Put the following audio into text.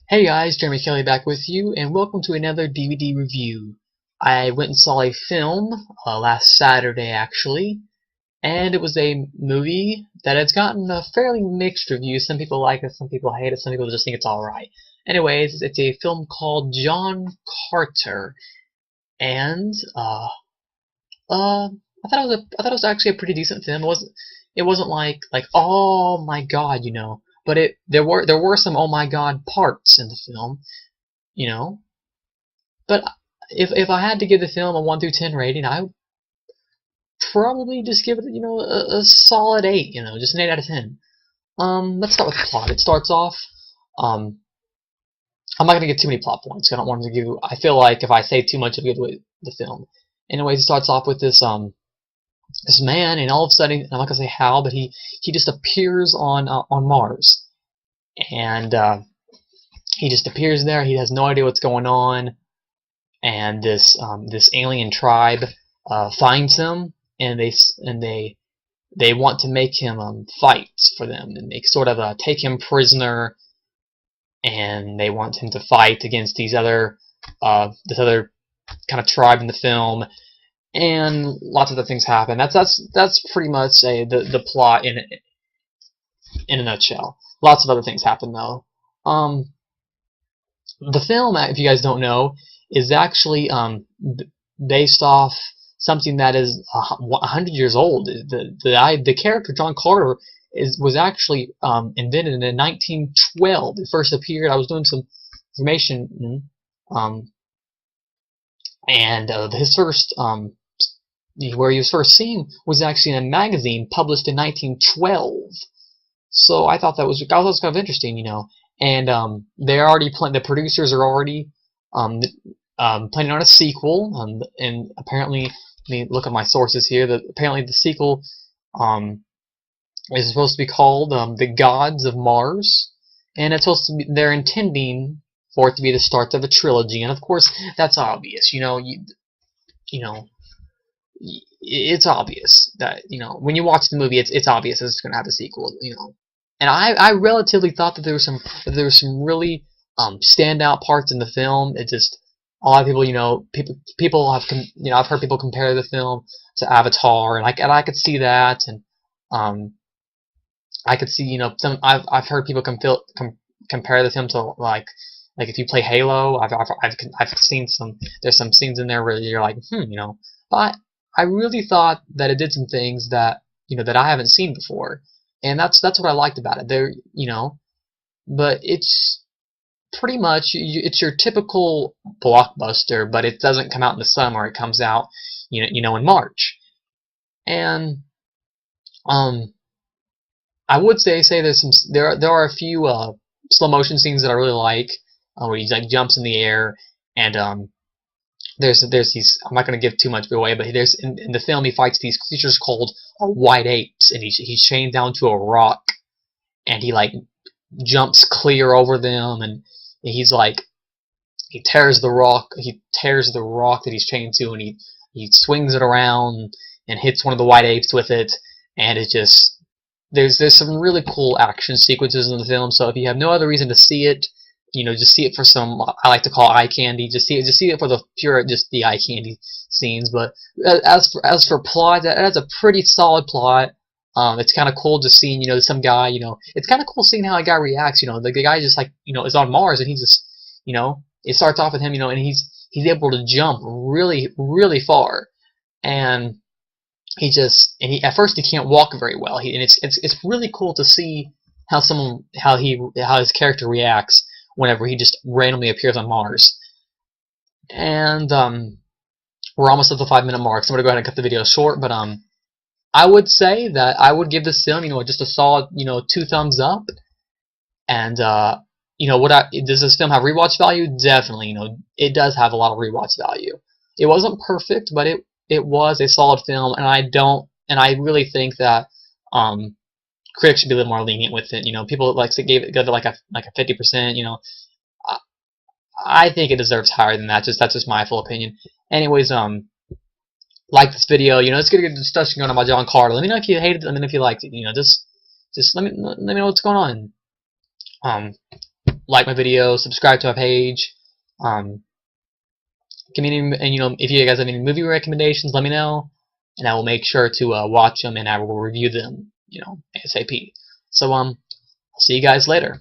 Hey guys, Jeremy Kelly back with you, and welcome to another DVD review. I went and saw a film last Saturday, actually, and it was a movie that has gotten a fairly mixed review. Some people like it, some people hate it, some people just think it's alright. Anyways, it's a film called John Carter, and I thought it was actually a pretty decent film. It wasn't like oh my god, but there were some oh my god parts in the film, you know. But if I had to give the film a 1 through 10 rating, I would probably just give it, a solid 8, just an 8 out of 10. Let's start with the plot. It starts off, um, I'm not gonna give too many plot points. I don't want to give. I feel like if I say too much, it'll give away the film. Anyways, it starts off with this man, and all of a sudden, I'm not gonna say how, but he just appears on Mars, and he just appears there. He has no idea what's going on, and this alien tribe finds him, and they want to make him fight for them, and they sort of take him prisoner, and they want him to fight against this other kind of tribe in the film, and lots of other things happen. That's pretty much the plot in a nutshell. Lots of other things happen though. The film, if you guys don't know, is actually based off something that is 100 years old. The character John Carter was actually invented in 1912. It first appeared. I was doing some information, and his first where he was first seen was actually in a magazine published in 1912. So I thought that was kind of interesting, And they're already the producers are already planning on a sequel, and apparently, let me look at my sources here. That apparently the sequel is supposed to be called The Gods of Mars, and it's supposed to be. They're intending for it to be the start of a trilogy, and of course that's obvious. You know, it's obvious that when you watch the movie, it's obvious that it's going to have a sequel. And I relatively thought that there were some really standout parts in the film. It just a lot of people people have I've heard people compare the film to Avatar, and I could see that, and I could see some I've heard people compare the film to like if you play Halo. I've seen there's some scenes in there where you're like but I really thought that it did some things that that I haven't seen before, and that's what I liked about it. But it's pretty much it's your typical blockbuster, but it doesn't come out in the summer. It comes out in March, and I would say there are a few slow motion scenes that I really like, where he like jumps in the air, and there's these. I'm not going to give too much away, but there's in the film he fights these creatures called white apes, and he's chained down to a rock, and he like jumps clear over them, and he's like he tears the rock that he's chained to, and he swings it around and hits one of the white apes with it, and it just there's some really cool action sequences in the film. So if you have no other reason to see it, just see it for some, I like to call eye candy. Just see it for the pure, just the eye candy scenes. But as for plot, that's a pretty solid plot. It's kind of cool to see, some guy, it's kind of cool seeing how a guy reacts. The guy just like, is on Mars, and he just, it starts off with him, and he's able to jump really, really far, and at first he can't walk very well. And it's really cool to see how his character reacts whenever he just randomly appears on Mars. And we're almost at the 5-minute mark, so I'm gonna go ahead and cut the video short. But I would say that I would give this film, just a solid, 2 thumbs up. And does this film have rewatch value? Definitely, it does have a lot of rewatch value. It wasn't perfect, but it was a solid film, and I really think that critics should be a little more lenient with it. People gave it like a 50%. I think it deserves higher than that. That's just my full opinion. Anyways, like this video. Let's get a good discussion going on about John Carter. Let me know if you hated it, and then if you liked it. Just let me know what's going on. like my video, subscribe to my page. Community, and if you guys have any movie recommendations, let me know, and I will make sure to watch them and I will review them, ASAP. So I'll see you guys later.